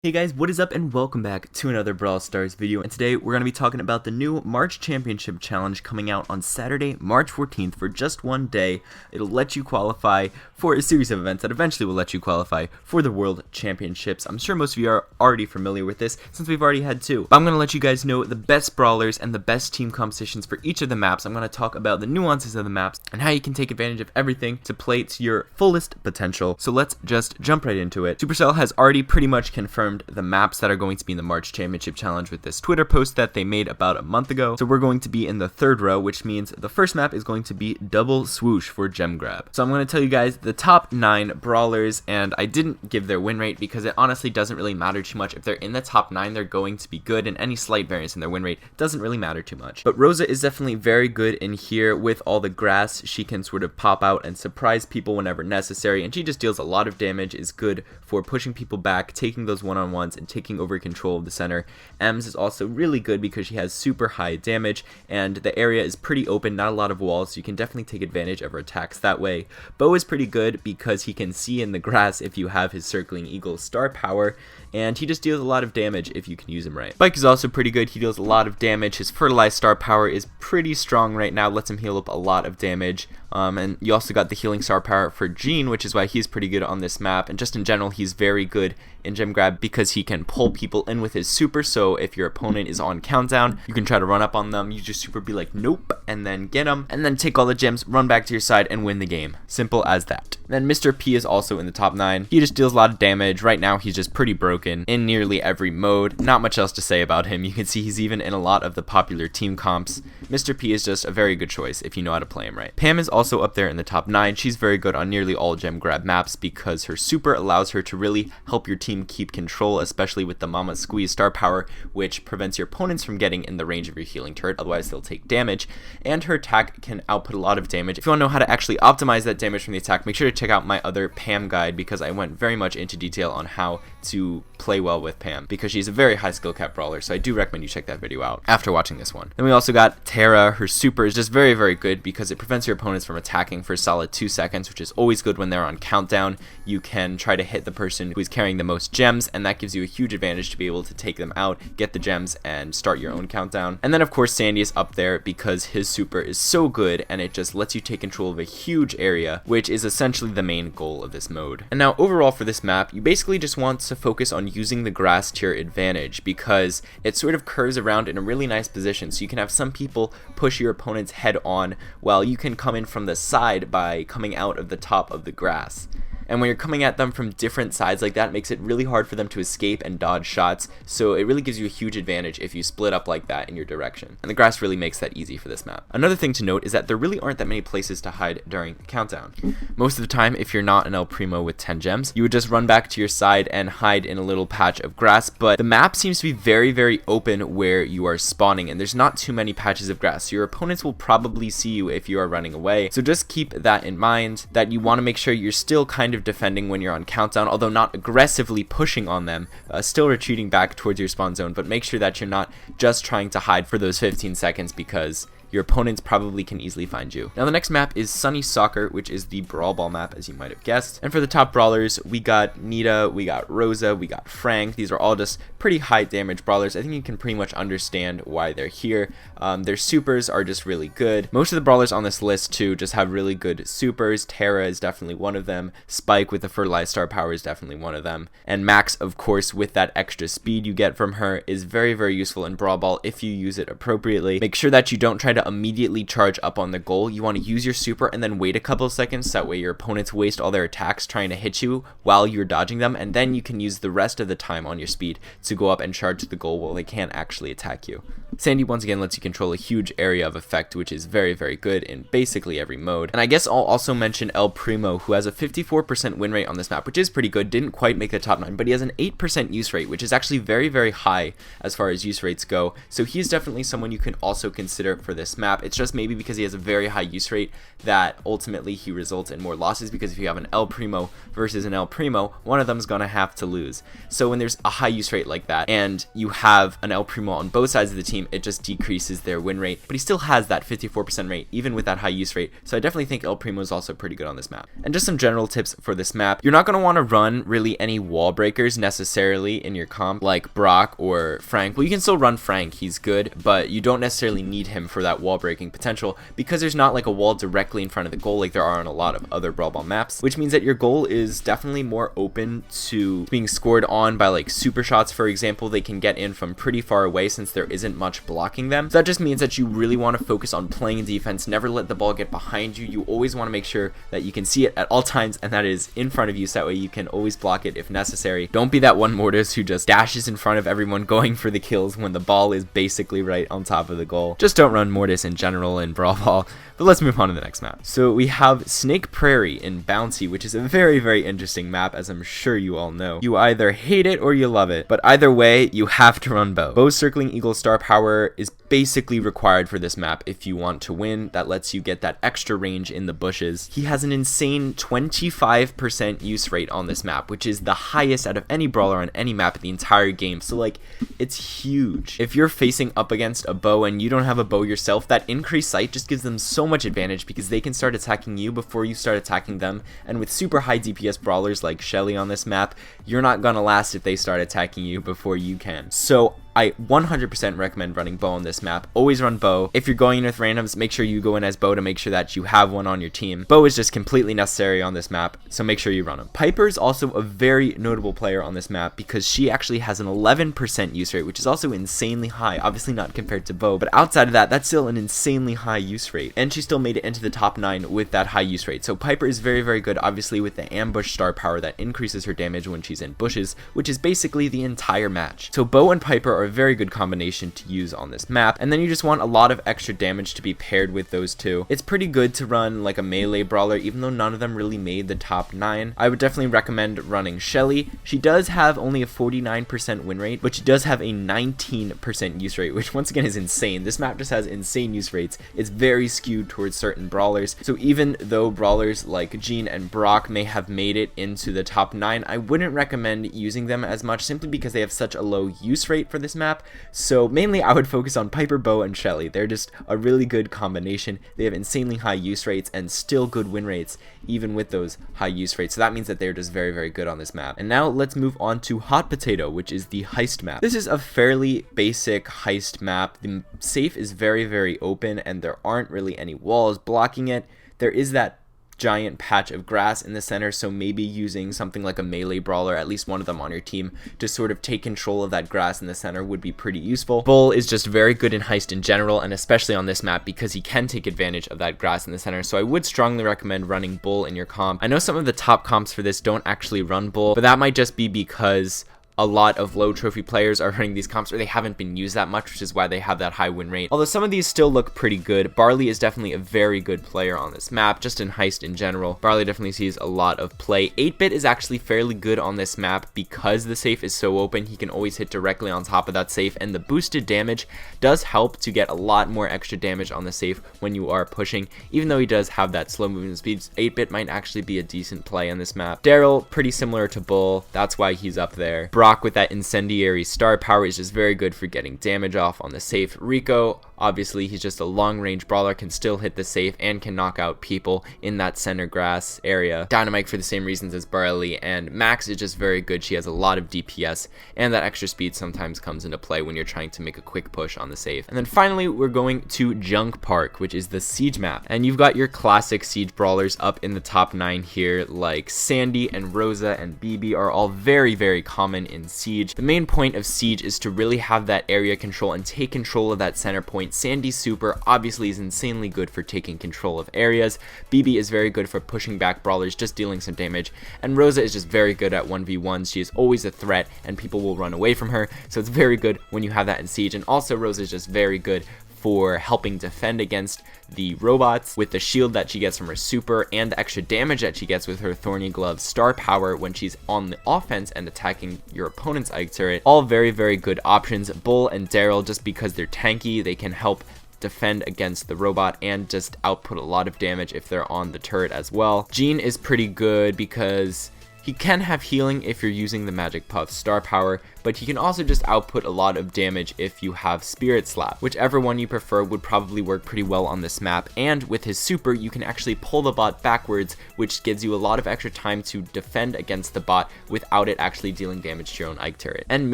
Hey guys, what is up and welcome back to another Brawl Stars video, and today we're going to be talking about the new March Championship Challenge coming out on Saturday, March 14th for just one day. It'll let you qualify for a series of events that eventually will let you qualify for the World Championships. I'm sure most of you are already familiar with this since we've already had two, but I'm going to let you guys know the best brawlers and the best team compositions for each of the maps. I'm going to talk about the nuances of the maps and how you can take advantage of everything to play to your fullest potential. So let's just jump right into it. Supercell has already pretty much confirmed the maps that are going to be in the March Championship Challenge with this Twitter post that they made about a month ago. So we're going to be in the third row, which means the first map is going to be double swoosh for gem grab. So I'm going to tell you guys the top 9 brawlers, and I didn't give their win rate because it honestly doesn't really matter too much. If they're in the top 9, they're going to be good, and any slight variance in their win rate doesn't really matter too much. But Rosa is definitely very good in here with all the grass. She can sort of pop out and surprise people whenever necessary, and she just deals a lot of damage, is good for pushing people back, taking those one-on-ones, and taking over control of the center. Ems is also really good because she has super high damage, and the area is pretty open, not a lot of walls, so you can definitely take advantage of her attacks that way. Bo is pretty good because he can see in the grass if you have his circling eagle star power, and he just deals a lot of damage if you can use him right. Spike is also pretty good. He deals a lot of damage. His fertilized star power is pretty strong right now, lets him heal up a lot of damage. And you also got the healing star power for Jean, which is why he's pretty good on this map. And just in general, he's very good in gem grab because he can pull people in with his super. So if your opponent is on countdown, you can try to run up on them. You just super be like, nope, and then get them, and then take all the gems, run back to your side, and win the game. Simple as that. Then Mr. P is also in the top 9. He just deals a lot of damage. Right now, he's just pretty broken in nearly every mode. Not much else to say about him. You can see he's even in a lot of the popular team comps. Mr. P is just a very good choice if you know how to play him right. Pam is also up there in the top 9. She's very good on nearly all gem grab maps because her super allows her to really help your team keep control, especially with the Mama Squeeze star power, which prevents your opponents from getting in the range of your healing turret, otherwise they'll take damage. And her attack can output a lot of damage. If you want to know how to actually optimize that damage from the attack, make sure to check out my other Pam guide because I went very much into detail on how to play well with Pam because she's a very high skill cap brawler, so I do recommend you check that video out after watching this one. Then we also got Tara. Her super is just very, very good because it prevents your opponents from attacking for a solid 2 seconds, which is always good when they're on countdown. You can try to hit the person who is carrying the most gems, and that gives you a huge advantage to be able to take them out, get the gems, and start your own countdown. And then of course Sandy is up there because his super is so good and it just lets you take control of a huge area, which is essentially the main goal of this mode. And now overall for this map, you basically just want to focus on using the grass to your advantage because it sort of curves around in a really nice position, so you can have some people push your opponent's head on while you can come in from the side by coming out of the top of the grass. And when you're coming at them from different sides like that, it makes it really hard for them to escape and dodge shots, so it really gives you a huge advantage if you split up like that in your direction. And the grass really makes that easy for this map. Another thing to note is that there really aren't that many places to hide during countdown. Most of the time, if you're not an El Primo with 10 gems, you would just run back to your side and hide in a little patch of grass, but the map seems to be very, very open where you are spawning, and there's not too many patches of grass, so your opponents will probably see you if you are running away. So just keep that in mind, that you want to make sure you're still kind of defending when you're on countdown, although not aggressively pushing on them, still retreating back towards your spawn zone, but make sure that you're not just trying to hide for those 15 seconds because your opponents probably can easily find you. Now the next map is Sunny Soccer, which is the Brawl Ball map, as you might have guessed. And for the top brawlers, we got Nita, we got Rosa, we got Frank. These are all just pretty high damage brawlers. I think you can pretty much understand why they're here. Their supers are just really good. Most of the brawlers on this list too just have really good supers. Tara is definitely one of them. Spike with the fertilized star power is definitely one of them. And Max, of course, with that extra speed you get from her, is very, very useful in Brawl Ball if you use it appropriately. Make sure that you don't try to immediately charge up on the goal. You want to use your super and then wait a couple of seconds, that way your opponents waste all their attacks trying to hit you while you're dodging them, and then you can use the rest of the time on your speed to go up and charge the goal while they can't actually attack you. Sandy once again lets you control a huge area of effect, which is very, very good in basically every mode. And I guess I'll also mention El Primo, who has a 54% win rate on this map, which is pretty good. Didn't quite make the top 9, but he has an 8% use rate, which is actually very, very high as far as use rates go. So he's definitely someone you can also consider for this this map. It's just maybe because he has a very high use rate that ultimately he results in more losses, because if you have an El Primo versus an El Primo, one of them is going to have to lose. So when there's a high use rate like that and you have an El Primo on both sides of the team, it just decreases their win rate. But he still has that 54% rate even with that high use rate, so I definitely think El Primo is also pretty good on this map. And just some general tips for this map: you're not going to want to run really any wall breakers necessarily in your comp like Brock or Frank. Well, you can still run Frank, he's good, but you don't necessarily need him for that wall breaking potential, because there's not like a wall directly in front of the goal like there are on a lot of other Brawl Ball maps, which means that your goal is definitely more open to being scored on by like super shots, for example. They can get in from pretty far away since there isn't much blocking them. So that just means that you really want to focus on playing defense, never let the ball get behind you. You always want to make sure that you can see it at all times and that is in front of you, so that way you can always block it if necessary. Don't be that one Mortis who just dashes in front of everyone going for the kills when the ball is basically right on top of the goal. Just don't run Mortis in general in Brawl Ball. But let's move on to the next map. So we have Snake Prairie in Bouncy, which is a very interesting map, as I'm sure you all know. You either hate it or you love it, but either way, you have to run Bo. Bo's Circling Eagle star power is basically required for this map if you want to win. That lets you get that extra range in the bushes. He has an insane 25% use rate on this map, which is the highest out of any brawler on any map in the entire game. So like, it's huge. If you're facing up against a Bo and you don't have a Bo yourself, that increased sight just gives them so much advantage, because they can start attacking you before you start attacking them. And with super high DPS brawlers like Shelly on this map, you're not gonna last if they start attacking you before you can. So I 100% recommend running Bo on this map. Always run Bo. If you're going in with randoms, make sure you go in as Bo to make sure that you have one on your team. Bo is just completely necessary on this map, so make sure you run him. Piper is also a very notable player on this map because she actually has an 11% use rate, which is also insanely high. Obviously not compared to Bo, but outside of that, that's still an insanely high use rate. And she still made it into the top 9 with that high use rate. So Piper is very good, obviously, with the ambush star power that increases her damage when she's in bushes, which is basically the entire match. So Bo and Piper are a very good combination to use on this map, and then you just want a lot of extra damage to be paired with those two. It's pretty good to run like a melee brawler, even though none of them really made the top 9. I would definitely recommend running Shelly. She does have only a 49% win rate, but she does have a 19% use rate, which once again is insane. This map just has insane use rates. It's very skewed towards certain brawlers, so even though brawlers like Jean and Brock may have made it into the top 9, I wouldn't recommend using them as much, simply because they have such a low use rate for this map. So mainly I would focus on Piper, Bo, and Shelly. They're just a really good combination. They have insanely high use rates and still good win rates even with those high use rates. So that means that they're just very good on this map. And now let's move on to Hot Potato, which is the heist map. This is a fairly basic heist map. The safe is very open and there aren't really any walls blocking it. There is that giant patch of grass in the center, so maybe using something like a melee brawler, at least one of them on your team, to sort of take control of that grass in the center would be pretty useful. Bull is just very good in heist in general, and especially on this map because he can take advantage of that grass in the center, so I would strongly recommend running Bull in your comp. I know some of the top comps for this don't actually run Bull, but that might just be because a lot of low trophy players are running these comps, or they haven't been used that much, which is why they have that high win rate. Although some of these still look pretty good. Barley is definitely a very good player on this map, just in heist in general. Barley definitely sees a lot of play. 8-bit is actually fairly good on this map because the safe is so open. He can always hit directly on top of that safe, and the boosted damage does help to get a lot more extra damage on the safe when you are pushing. Even though he does have that slow movement speed, 8-bit might actually be a decent play on this map. Daryl, pretty similar to Bull, that's why he's up there. Brock with that incendiary star power is just very good for getting damage off on the safe. Rico, obviously he's just a long range brawler, can still hit the safe and can knock out people in that center grass area. Dynamite for the same reasons as Barley, and Max is just very good. She has a lot of DPS, and that extra speed sometimes comes into play when you're trying to make a quick push on the safe. And then finally we're going to Junk Park, which is the siege map, and you've got your classic siege brawlers up in the top 9 here, like Sandy and Rosa and BB are all very common in siege. The main point of siege is to really have that area control and take control of that center point. Sandy's super obviously is insanely good for taking control of areas. BB is very good for pushing back brawlers, just dealing some damage, and Rosa is just very good at 1v1s. She is always a threat and people will run away from her, so it's very good when you have that in siege. And also Rosa is just very good for helping defend against the robots with the shield that she gets from her super and the extra damage that she gets with her Thorny Glove star power when she's on the offense and attacking your opponent's Ike turret. All very good options. Bull and Daryl, just because they're tanky, they can help defend against the robot and just output a lot of damage if they're on the turret as well. Jean is pretty good because he can have healing if you're using the Magic Puff star power, but he can also just output a lot of damage if you have Spirit Slap. Whichever one you prefer would probably work pretty well on this map, and with his super you can actually pull the bot backwards, which gives you a lot of extra time to defend against the bot without it actually dealing damage to your own Ike turret. And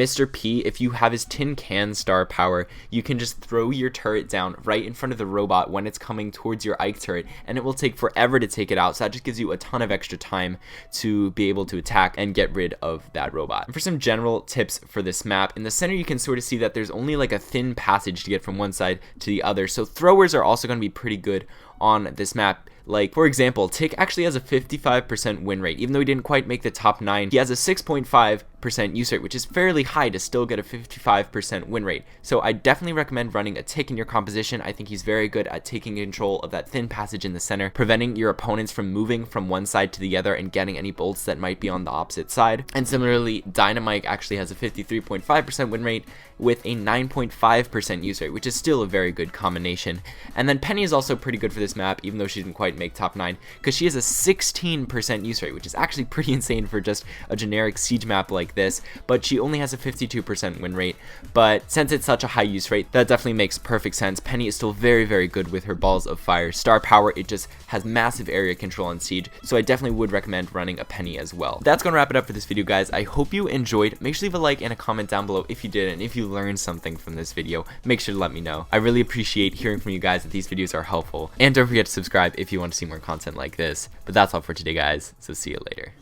Mr. P, if you have his tin can star power, you can just throw your turret down right in front of the robot when it's coming towards your Ike turret, and it will take forever to take it out, so that just gives you a ton of extra time to be able to attack and get rid of that robot. And for some general tips for this map, in the center you can sort of see that there's only like a thin passage to get from one side to the other, so throwers are also going to be pretty good on this map. Like, for example, Tick actually has a 55% win rate. Even though he didn't quite make the top 9, he has a 6.5% use rate, which is fairly high to still get a 55% win rate. So I definitely recommend running a Tick in your composition. I think he's very good at taking control of that thin passage in the center, preventing your opponents from moving from one side to the other and getting any bolts that might be on the opposite side. And similarly, Dynamite actually has a 53.5% win rate with a 9.5% use rate, which is still a very good combination. And then Penny is also pretty good for this map, even though she didn't quite make top 9, because she has a 16% use rate, which is actually pretty insane for just a generic siege map like this, but she only has a 52% win rate. But since it's such a high use rate, that definitely makes perfect sense. Penny is still very, very good with her balls of fire star power. It just has massive area control on siege, so I definitely would recommend running a Penny as well. That's gonna wrap it up for this video, guys. I hope you enjoyed. Make sure to leave a like and a comment down below if you did, and if you learned something from this video, make sure to let me know. I really appreciate hearing from you guys that these videos are helpful, and don't forget to subscribe if you want to see more content like this. But that's all for today, guys, so see you later.